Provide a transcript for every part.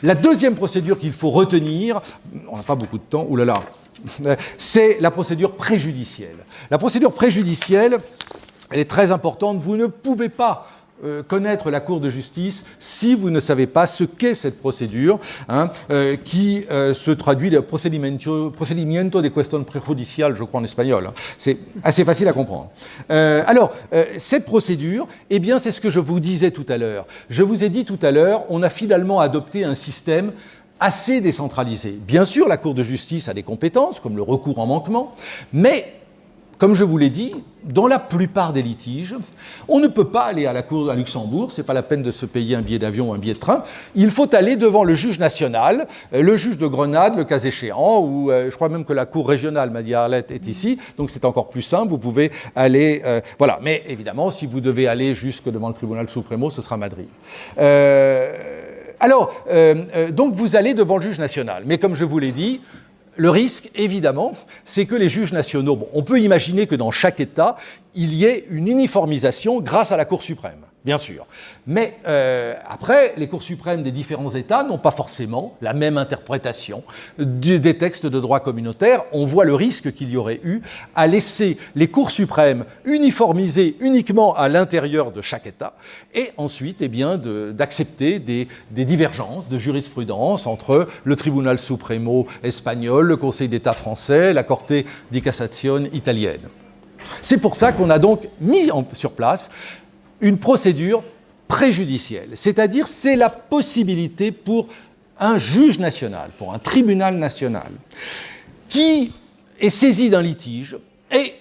La deuxième procédure qu'il faut retenir, on n'a pas beaucoup de temps, oulala, c'est la procédure préjudicielle. La procédure préjudicielle, elle est très importante. Vous ne pouvez pas connaître la Cour de justice si vous ne savez pas ce qu'est cette procédure, qui se traduit de procedimiento de cuestión prejudicial, je crois en espagnol. C'est assez facile à comprendre. Cette procédure, eh bien, c'est ce que je vous disais tout à l'heure. Je vous ai dit tout à l'heure, on a finalement adopté un système assez décentralisé. Bien sûr, la Cour de justice a des compétences, comme le recours en manquement, mais comme je vous l'ai dit, dans la plupart des litiges, on ne peut pas aller à la Cour à Luxembourg, ce n'est pas la peine de se payer un billet d'avion ou un billet de train, il faut aller devant le juge national, le juge de Grenade, le cas échéant, ou je crois même que la Cour régionale, m'a dit Arlette, est ici, donc c'est encore plus simple, vous pouvez aller... voilà, mais évidemment, si vous devez aller jusque devant le tribunal supremo, ce sera Madrid. Donc vous allez devant le juge national, mais comme je vous l'ai dit, le risque, évidemment, c'est que les juges nationaux, on peut imaginer que dans chaque État, il y ait une uniformisation grâce à la Cour suprême, bien sûr. Mais après, les cours suprêmes des différents États n'ont pas forcément la même interprétation des textes de droit communautaire. On voit le risque qu'il y aurait eu à laisser les cours suprêmes uniformisés uniquement à l'intérieur de chaque État et ensuite d'accepter des divergences de jurisprudence entre le Tribunal Supremo espagnol, le Conseil d'État français, la Corte di Cassazione italienne. C'est pour ça qu'on a donc mis sur place une procédure préjudicielle, c'est-à-dire c'est la possibilité pour un juge national, pour un tribunal national, qui est saisi d'un litige et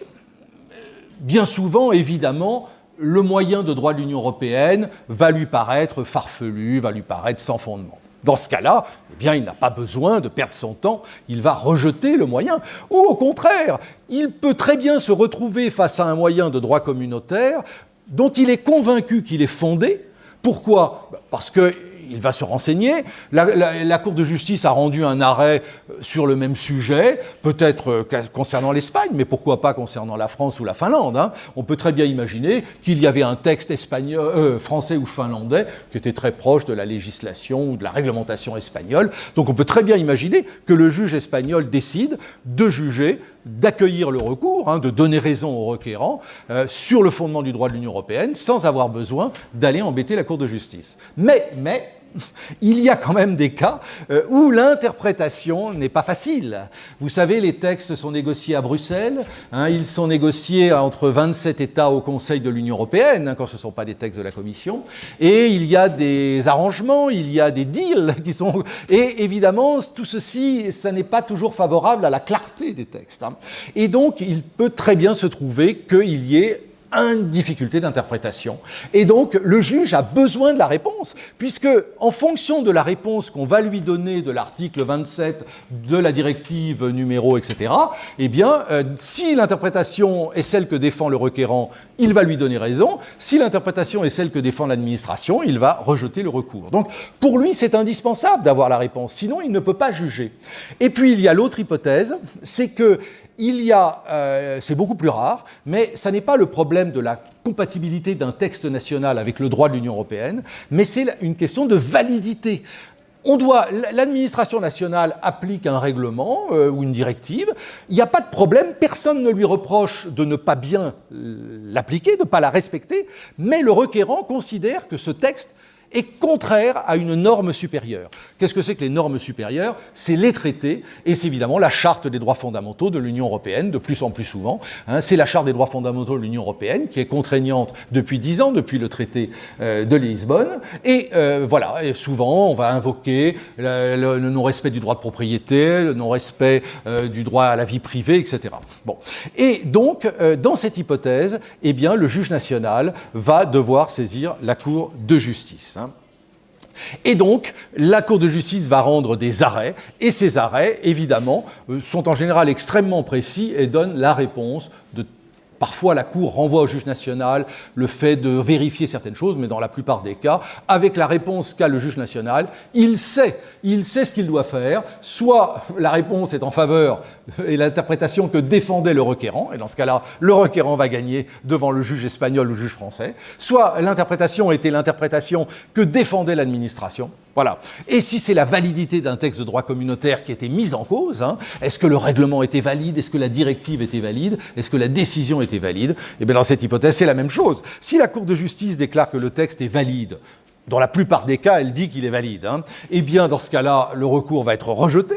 bien souvent, évidemment, le moyen de droit de l'Union européenne va lui paraître farfelu, va lui paraître sans fondement. Dans ce cas-là, eh bien, il n'a pas besoin de perdre son temps, il va rejeter le moyen. Ou au contraire, il peut très bien se retrouver face à un moyen de droit communautaire dont il est convaincu qu'il est fondé. Pourquoi ? Parce qu'il va se renseigner. La Cour de justice a rendu un arrêt sur le même sujet, peut-être concernant l'Espagne, mais pourquoi pas concernant la France ou la Finlande, hein. On peut très bien imaginer qu'il y avait un texte français ou finlandais qui était très proche de la législation ou de la réglementation espagnole. Donc on peut très bien imaginer que le juge espagnol décide de juger, d'accueillir le recours, hein, de donner raison au requérant sur le fondement du droit de l'Union européenne, sans avoir besoin d'aller embêter la Cour de justice. Mais il y a quand même des cas où l'interprétation n'est pas facile. Vous savez, les textes sont négociés à Bruxelles, hein, ils sont négociés entre 27 États au Conseil de l'Union européenne, hein, quand ce ne sont pas des textes de la Commission, et il y a des arrangements, il y a des deals qui sont... Et évidemment, tout ceci, ça n'est pas toujours favorable à la clarté des textes, hein. Et donc, il peut très bien se trouver qu'il y ait une difficulté d'interprétation. Et donc, le juge a besoin de la réponse, puisque, en fonction de la réponse qu'on va lui donner de l'article 27 de la directive numéro, etc., eh bien, si l'interprétation est celle que défend le requérant, il va lui donner raison. Si l'interprétation est celle que défend l'administration, il va rejeter le recours. Donc, pour lui, c'est indispensable d'avoir la réponse, sinon il ne peut pas juger. Et puis, il y a l'autre hypothèse, c'est que c'est beaucoup plus rare, mais ça n'est pas le problème de la compatibilité d'un texte national avec le droit de l'Union européenne, mais c'est une question de validité. L'administration nationale applique un règlement ou une directive, il n'y a pas de problème, personne ne lui reproche de ne pas bien l'appliquer, de ne pas la respecter, mais le requérant considère que ce texte est contraire à une norme supérieure. Qu'est-ce que c'est que les normes supérieures ? C'est les traités, et c'est évidemment la Charte des droits fondamentaux de l'Union européenne, de plus en plus souvent. Hein, c'est la Charte des droits fondamentaux de l'Union européenne, qui est contraignante depuis 10 ans, depuis le traité de Lisbonne. Et voilà, et souvent, on va invoquer le non-respect du droit de propriété, le non-respect du droit à la vie privée, etc. Bon. Et donc, dans cette hypothèse, eh bien, le juge national va devoir saisir la Cour de justice. Et donc, la Cour de justice va rendre des arrêts, et ces arrêts, évidemment, sont en général extrêmement précis et donnent la réponse de Parfois, la Cour renvoie au juge national le fait de vérifier certaines choses, mais dans la plupart des cas, avec la réponse qu'a le juge national, il sait ce qu'il doit faire. Soit la réponse est en faveur et l'interprétation que défendait le requérant, et dans ce cas-là, le requérant va gagner devant le juge espagnol ou le juge français. Soit l'interprétation était l'interprétation que défendait l'administration. Voilà. Et si c'est la validité d'un texte de droit communautaire qui était mise en cause, est-ce que le règlement était valide, est-ce que la directive était valide, est-ce que la décision était valide? Eh bien, dans cette hypothèse, c'est la même chose. Si la Cour de justice déclare que le texte est valide, dans la plupart des cas, elle dit qu'il est valide. Eh bien, dans ce cas-là, le recours va être rejeté.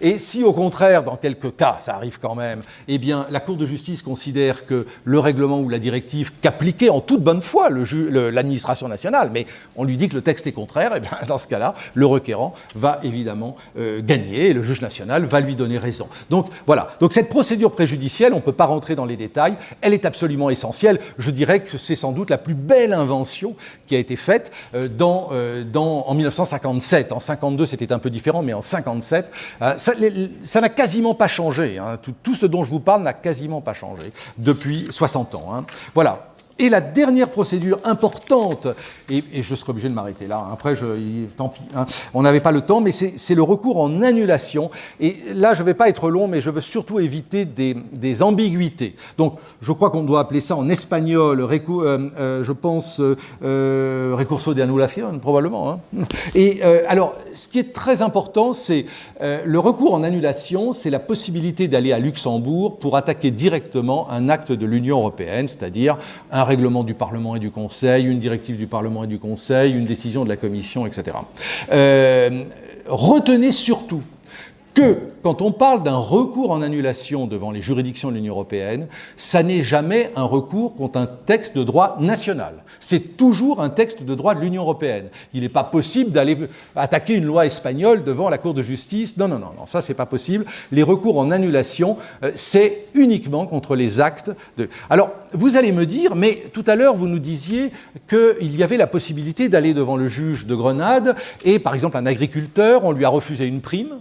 Et si, au contraire, dans quelques cas, ça arrive quand même, eh bien, la Cour de justice considère que le règlement ou la directive qu'appliquait en toute bonne foi l'administration nationale, mais on lui dit que le texte est contraire, eh bien, dans ce cas-là, le requérant va évidemment gagner et le juge national va lui donner raison. Donc, voilà. Donc, cette procédure préjudicielle, on ne peut pas rentrer dans les détails, elle est absolument essentielle. Je dirais que c'est sans doute la plus belle invention qui a été faite en 1957. En 52, c'était un peu différent, mais en 57, ça n'a quasiment pas changé. Tout ce dont je vous parle n'a quasiment pas changé depuis 60 ans. Voilà. Et la dernière procédure importante, et je serai obligé de m'arrêter là, après, tant pis, on n'avait pas le temps, mais c'est le recours en annulation. Et là, je ne vais pas être long, mais je veux surtout éviter des ambiguïtés. Donc, je crois qu'on doit appeler ça en espagnol, je pense, recurso de anulación, probablement. Et alors, ce qui est très important, c'est le recours en annulation, c'est la possibilité d'aller à Luxembourg pour attaquer directement un acte de l'Union européenne, c'est-à-dire un règlement du Parlement et du Conseil, une directive du Parlement et du Conseil, une décision de la Commission, etc. Retenez surtout que, quand on parle d'un recours en annulation devant les juridictions de l'Union européenne, ça n'est jamais un recours contre un texte de droit national. C'est toujours un texte de droit de l'Union européenne. Il n'est pas possible d'aller attaquer une loi espagnole devant la Cour de justice. Non, ça c'est pas possible. Les recours en annulation, c'est uniquement contre les actes de... Alors, vous allez me dire, mais tout à l'heure vous nous disiez qu'il y avait la possibilité d'aller devant le juge de Grenade et, par exemple, un agriculteur, on lui a refusé une prime,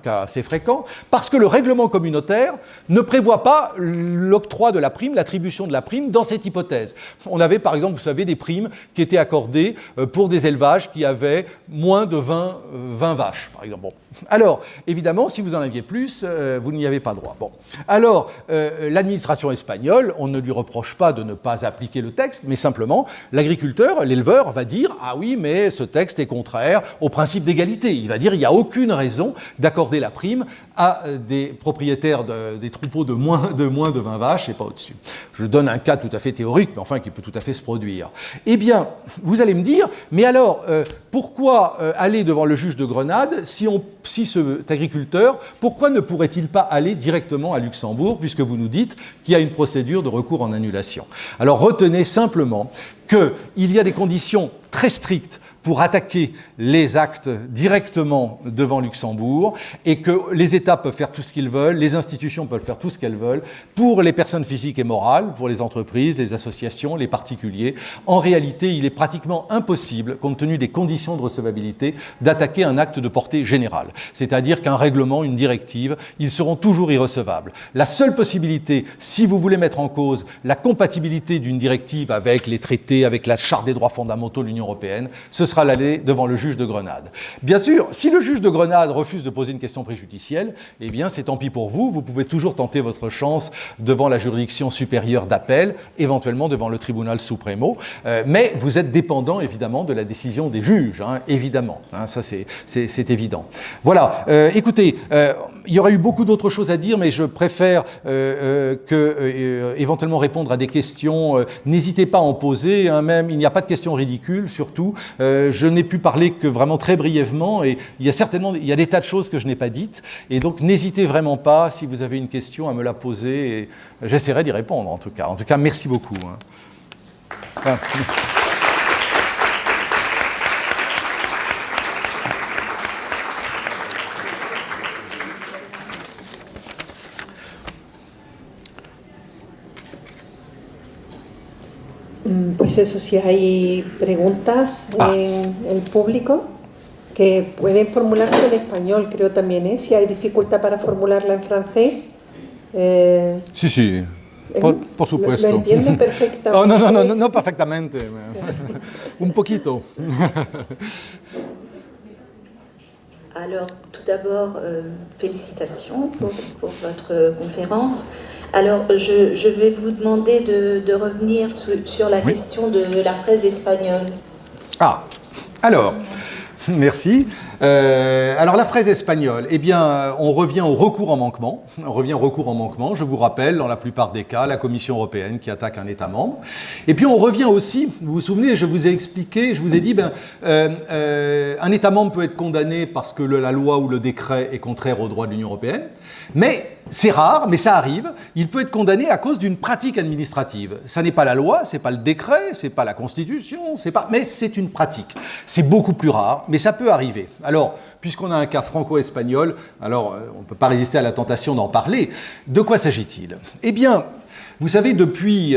cas assez fréquent, parce que le règlement communautaire ne prévoit pas l'octroi de la prime, l'attribution de la prime dans cette hypothèse. On avait, par exemple, vous savez, des primes qui étaient accordées pour des élevages qui avaient moins de 20 vaches, par exemple. Bon. Alors, évidemment, si vous en aviez plus, vous n'y avez pas droit. Bon. Alors, l'administration espagnole, on ne lui reproche pas de ne pas appliquer le texte, mais simplement, l'agriculteur, l'éleveur, va dire « Ah oui, mais ce texte est contraire au principe d'égalité ». Il va dire « Il n'y a aucune raison d'accorder la prime à des propriétaires des troupeaux de moins de 20 vaches et pas au-dessus ». Je donne un cas tout à fait théorique, mais enfin qui peut tout à fait se produire. Eh bien, vous allez me dire, mais alors, pourquoi aller devant le juge de Grenade si cet agriculteur, pourquoi ne pourrait-il pas aller directement à Luxembourg, puisque vous nous dites qu'il y a une procédure de recours en annulation? Alors, retenez simplement qu'il y a des conditions très strictes pour attaquer les actes directement devant Luxembourg et que les États peuvent faire tout ce qu'ils veulent, les institutions peuvent faire tout ce qu'elles veulent, pour les personnes physiques et morales, pour les entreprises, les associations, les particuliers. En réalité, il est pratiquement impossible, compte tenu des conditions de recevabilité, d'attaquer un acte de portée générale. C'est-à-dire qu'un règlement, une directive, ils seront toujours irrecevables. La seule possibilité, si vous voulez mettre en cause la compatibilité d'une directive avec les traités, avec la Charte des droits fondamentaux de l'Union européenne, ce sera l'aller devant le juge de Grenade. Bien sûr, si le juge de Grenade refuse de poser une question préjudicielle, eh bien c'est tant pis pour vous, vous pouvez toujours tenter votre chance devant la juridiction supérieure d'appel, éventuellement devant le tribunal supremo, mais vous êtes dépendant évidemment de la décision des juges, évidemment, ça c'est évident. Voilà, écoutez, il y aurait eu beaucoup d'autres choses à dire, mais je préfère éventuellement répondre à des questions. N'hésitez pas à en poser, même il n'y a pas de questions ridicules, surtout. Je n'ai pu parler que vraiment très brièvement, et il y a des tas de choses que je n'ai pas dites, et donc n'hésitez vraiment pas, si vous avez une question, à me la poser, et j'essaierai d'y répondre en tout cas. En tout cas, merci beaucoup. Enfin, Pues eso, si hay preguntas en el público que pueden formularse en español, creo también, si hay dificultad para formularla en francés. Si. por supuesto. ¿Me entiende perfectamente? Oh, no, no, no, no perfectamente. Un poquito. Alors, tout d'abord, félicitations pour votre conférence. Alors, je vais vous demander de revenir sur la question de la fraise espagnole. Ah, alors, merci. Alors, la fraise espagnole, eh bien, on revient au recours en manquement. On revient au recours en manquement. Je vous rappelle, dans la plupart des cas, la Commission européenne qui attaque un État membre. Et puis, on revient aussi, vous vous souvenez, je vous ai expliqué, je vous ai dit, un État membre peut être condamné parce que la loi ou le décret est contraire au droit de l'Union européenne. Mais c'est rare, mais ça arrive. Il peut être condamné à cause d'une pratique administrative. Ça n'est pas la loi, c'est pas le décret, c'est pas la Constitution, mais c'est une pratique. C'est beaucoup plus rare, mais ça peut arriver. Alors, puisqu'on a un cas franco-espagnol, alors on ne peut pas résister à la tentation d'en parler. De quoi s'agit-il? Eh bien, vous savez, depuis,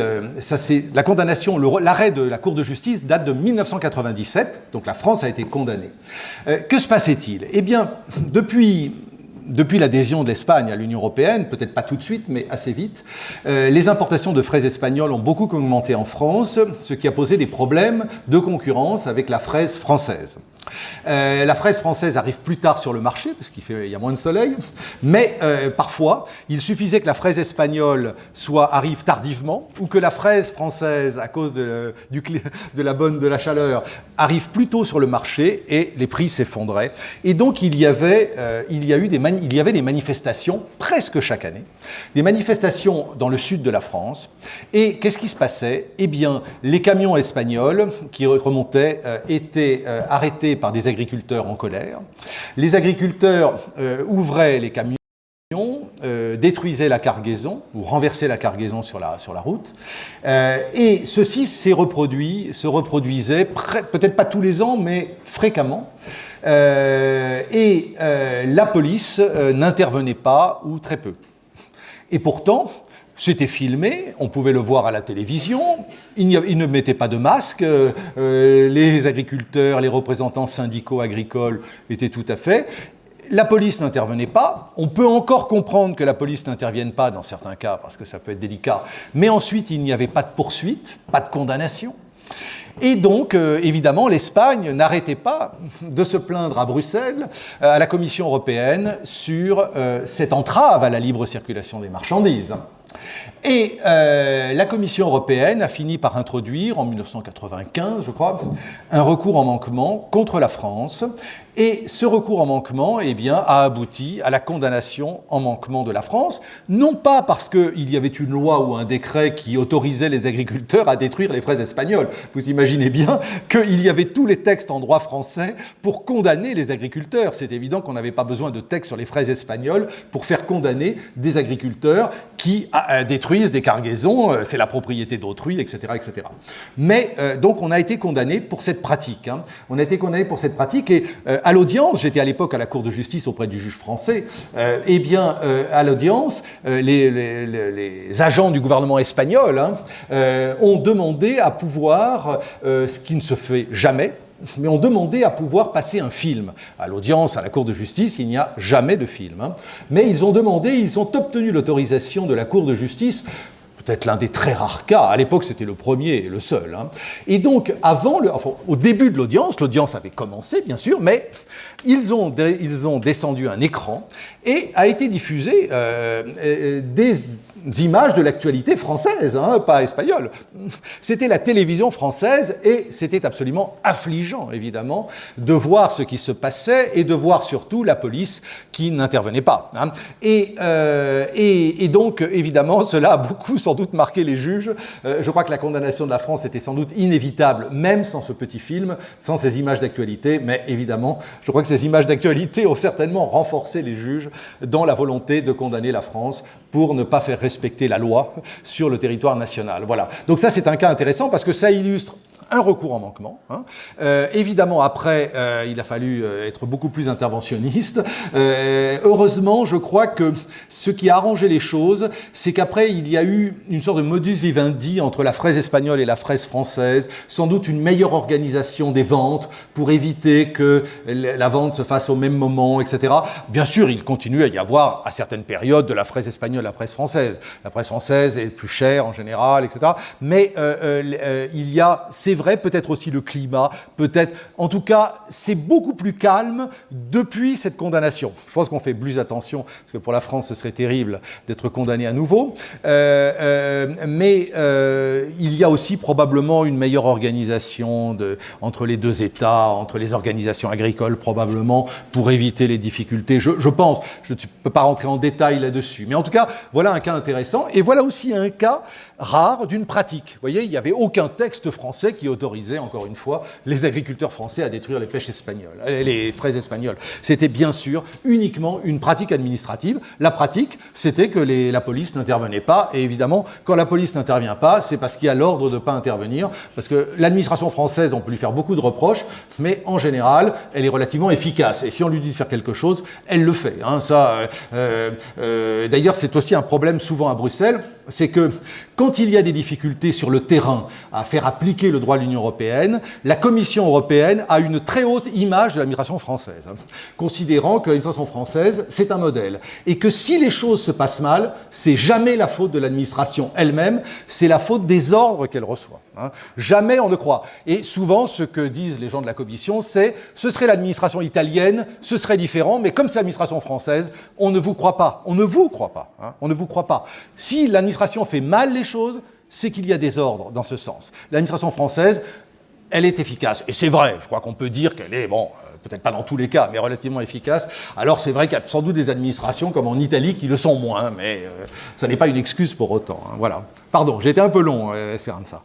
la condamnation, l'arrêt de la Cour de justice date de 1997, donc la France a été condamnée. Que se passait-il? Eh bien, depuis l'adhésion de l'Espagne à l'Union européenne, peut-être pas tout de suite, mais assez vite, les importations de fraises espagnoles ont beaucoup augmenté en France, ce qui a posé des problèmes de concurrence avec la fraise française. La fraise française arrive plus tard sur le marché, parce qu'il y a moins de soleil, mais parfois, il suffisait que la fraise espagnole arrive tardivement, ou que la fraise française, à cause de la chaleur, arrive plus tôt sur le marché, et les prix s'effondraient. Et donc, il y avait des manifestations, presque chaque année, des manifestations dans le sud de la France. Et qu'est-ce qui se passait? Eh bien, les camions espagnols qui remontaient étaient arrêtés par des agriculteurs en colère. Les agriculteurs ouvraient les camions, détruisaient la cargaison ou renversaient la cargaison sur la route. Et ceci se reproduisait peut-être pas tous les ans, mais fréquemment. La police n'intervenait pas ou très peu. Et pourtant, c'était filmé, on pouvait le voir à la télévision, ils ne mettaient pas de masque, les agriculteurs, les représentants syndicaux agricoles étaient tout à fait. La police n'intervenait pas. On peut encore comprendre que la police n'intervienne pas dans certains cas, parce que ça peut être délicat. Mais ensuite, il n'y avait pas de poursuite, pas de condamnation. Et donc, évidemment, l'Espagne n'arrêtait pas de se plaindre à Bruxelles, à la Commission européenne, sur cette entrave à la libre circulation des marchandises. Et la Commission européenne a fini par introduire, en 1995, je crois, un recours en manquement contre la France. Et ce recours en manquement, eh bien, a abouti à la condamnation en manquement de la France, non pas parce qu'il y avait une loi ou un décret qui autorisait les agriculteurs à détruire les fraises espagnoles. Vous imaginez bien qu'il y avait tous les textes en droit français pour condamner les agriculteurs. C'est évident qu'on n'avait pas besoin de textes sur les fraises espagnoles pour faire condamner des agriculteurs qui détruisent des cargaisons, c'est la propriété d'autrui, etc., etc. Mais donc on a été condamné pour cette pratique. On a été condamné pour cette pratique et à l'audience, j'étais à l'époque à la Cour de justice auprès du juge français, eh bien, à l'audience, les agents du gouvernement espagnol ont demandé à pouvoir, ce qui ne se fait jamais, mais ont demandé à pouvoir passer un film. À l'audience, à la Cour de justice, il n'y a jamais de film. Mais ils ont obtenu l'autorisation de la Cour de justice, peut-être l'un des très rares cas. À l'époque, c'était le premier et le seul. Et donc, au début de l'audience avait commencé, bien sûr, mais ils ont descendu un écran et a été diffusé des images de l'actualité française, pas espagnole. C'était la télévision française et c'était absolument affligeant, évidemment, de voir ce qui se passait et de voir surtout la police qui n'intervenait pas. Et donc, évidemment, cela a beaucoup, sans doute, marqué les juges. Je crois que la condamnation de la France était sans doute inévitable, même sans ce petit film, sans ces images d'actualité, mais évidemment, je crois que ces images d'actualité ont certainement renforcé les juges dans la volonté de condamner la France pour ne pas faire respecter la loi sur le territoire national. Voilà. Donc ça, c'est un cas intéressant parce que ça illustre un recours en manquement. Évidemment, après, il a fallu être beaucoup plus interventionniste. Heureusement, je crois que ce qui a arrangé les choses, c'est qu'après, il y a eu une sorte de modus vivendi entre la fraise espagnole et la fraise française, sans doute une meilleure organisation des ventes pour éviter que la vente se fasse au même moment, etc. Bien sûr, il continue à y avoir, à certaines périodes, de la fraise espagnole à la fraise française. La fraise française est plus chère en général, etc. Mais il y a, c'est vrai, peut-être aussi le climat, peut-être, en tout cas, c'est beaucoup plus calme depuis cette condamnation. Je pense qu'on fait plus attention, parce que pour la France, ce serait terrible d'être condamné à nouveau. Mais il y a aussi probablement une meilleure organisation entre les deux États, entre les organisations agricoles, probablement, pour éviter les difficultés. Je pense, je ne peux pas rentrer en détail là-dessus. Mais en tout cas, voilà un cas intéressant. Et voilà aussi un cas rare d'une pratique. Vous voyez, il n'y avait aucun texte français qui autorisait, encore une fois, les agriculteurs français à détruire les pêches espagnoles, les fraises espagnoles. C'était bien sûr uniquement une pratique administrative. La pratique, c'était que la police n'intervenait pas. Et évidemment, quand la police n'intervient pas, c'est parce qu'il y a l'ordre de ne pas intervenir. Parce que l'administration française, on peut lui faire beaucoup de reproches, mais en général, elle est relativement efficace. Et si on lui dit de faire quelque chose, elle le fait. D'ailleurs, c'est aussi un problème souvent à Bruxelles, c'est que quand il y a des difficultés sur le terrain à faire appliquer le droit de l'Union européenne, la Commission européenne a une très haute image de l'administration française, considérant que l'administration française, c'est un modèle. Et que si les choses se passent mal, c'est jamais la faute de l'administration elle-même, c'est la faute des ordres qu'elle reçoit. Jamais on ne croit. Et souvent, ce que disent les gens de la Commission, c'est « ce serait l'administration italienne, ce serait différent, mais comme c'est l'administration française, on ne vous croit pas. » On ne vous croit pas. On ne vous croit pas. Si l'administration fait mal les choses, c'est qu'il y a des ordres dans ce sens. L'administration française, elle est efficace. Et c'est vrai, je crois qu'on peut dire qu'elle est, peut-être pas dans tous les cas, mais relativement efficace. Alors c'est vrai qu'il y a sans doute des administrations, comme en Italie, qui le sont moins, mais ça n'est pas une excuse pour autant. Voilà. Pardon, j'ai été un peu long, Esperanza.